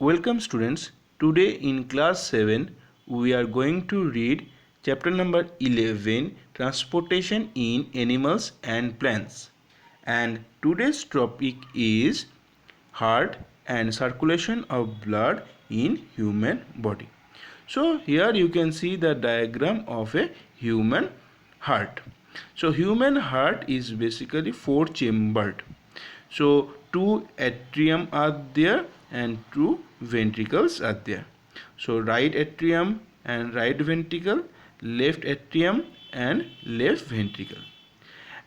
Welcome students. Today in class 7 we are going to read chapter number 11, Transportation in Animals and Plants. And today's topic is heart and circulation of blood in human body. So here you can see the diagram of a human heart. So human heart is basically four chambered. So two atrium are there and two ventricles are there. So right atrium and right ventricle, left atrium and left ventricle.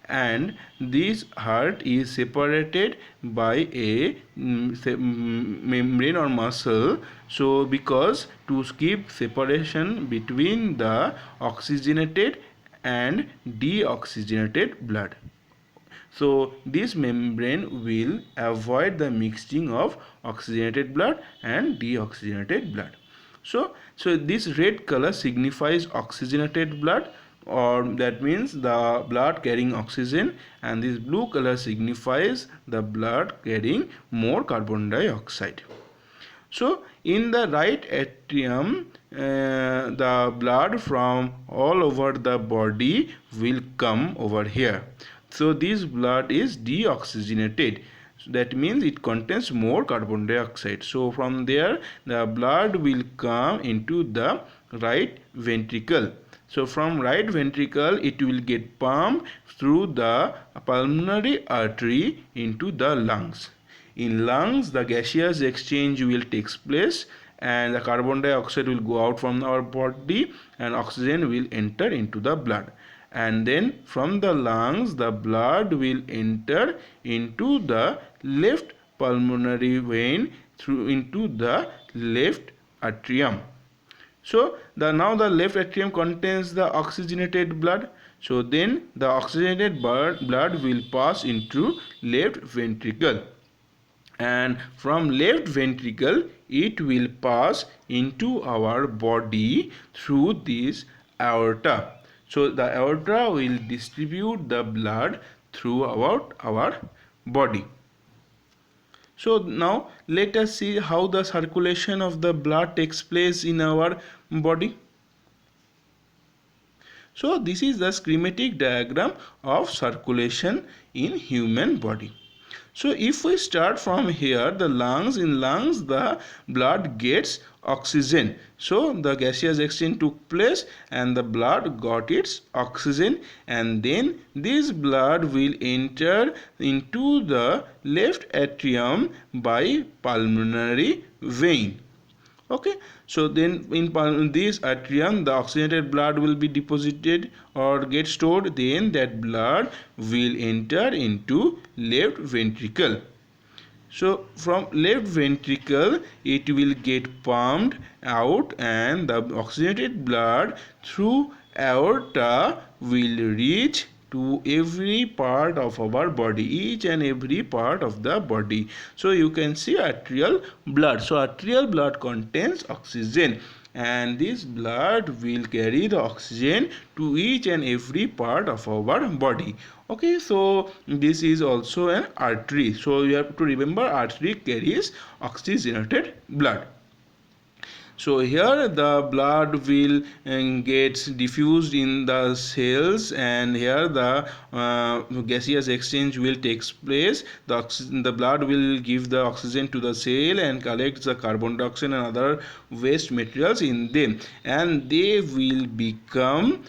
And this heart is separated by a membrane or muscle. So because to keep separation between the oxygenated and deoxygenated blood. So this membrane will avoid the mixing of oxygenated blood and deoxygenated blood. So this red color signifies oxygenated blood, or that means the blood carrying oxygen, and this blue color signifies the blood carrying more carbon dioxide. So in the right atrium, the blood from all over the body will come over here. So this blood is deoxygenated. So that means it contains more carbon dioxide. So from there the blood will come into the right ventricle. So from right ventricle it will get pumped through the pulmonary artery into the lungs. In lungs the gaseous exchange will take place and the carbon dioxide will go out from our body and oxygen will enter into the blood, and then from the lungs the blood will enter into the left pulmonary vein through into the left atrium. So now the left atrium contains the oxygenated blood. So then the oxygenated blood will pass into left ventricle, and from left ventricle it will pass into our body through this aorta. So the aorta will distribute the blood throughout our body. So now let us see how the circulation of the blood takes place in our body. So this is the schematic diagram of circulation in human body. So if we start from here, the lungs, in lungs the blood gets oxygen. So the gaseous exchange took place and the blood got its oxygen, and then this blood will enter into the left atrium by pulmonary vein. Okay, so then in this atrium the oxygenated blood will be deposited or get stored, then that blood will enter into left ventricle. So from left ventricle it will get pumped out and the oxygenated blood through aorta will reach to every part of our body, each and every part of the body. So you can see arterial blood. So arterial blood contains oxygen, and this blood will carry the oxygen to each and every part of our body. Okay, so this is also an artery. So you have to remember artery carries oxygenated blood. So here the blood will gets diffused in the cells, and here the gaseous exchange will takes place. The blood will give the oxygen to the cell and collects the carbon dioxide and other waste materials in them, and they will become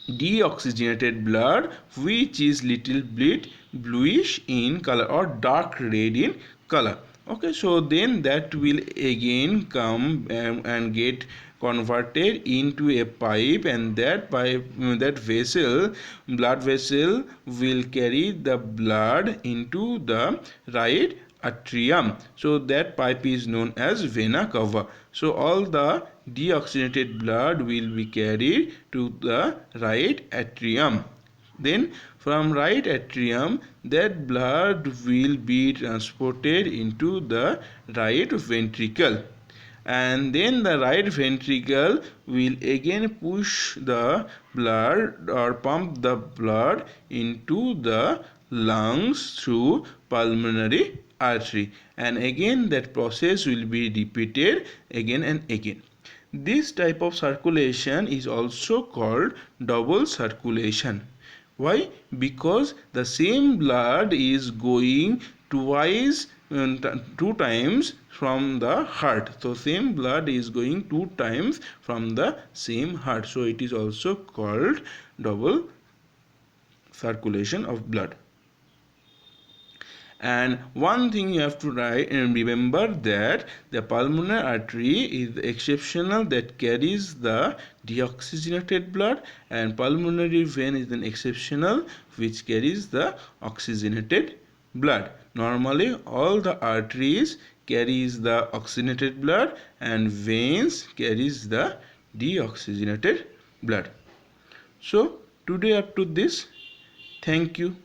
deoxygenated blood, which is little bit bluish in color or dark red in color. Okay, so then that will again come and get converted into a pipe, and that pipe, that vessel, blood vessel, will carry the blood into the right atrium. So that pipe is known as vena cava. So all the deoxygenated blood will be carried to the right atrium. Then from right atrium that blood will be transported into the right ventricle, and then the right ventricle will again push the blood or pump the blood into the lungs through pulmonary artery, and again that process will be repeated again and again. This type of circulation is also called double circulation. Why? Because the same blood is going twice, two times from the heart. So same blood is going two times from the same heart. So it is also called double circulation of blood. And one thing you have to write and remember, that the pulmonary artery is exceptional that carries the deoxygenated blood, and pulmonary vein is an exceptional which carries the oxygenated blood. Normally all the arteries carries the oxygenated blood and veins carries the deoxygenated blood. So today up to this. Thank you.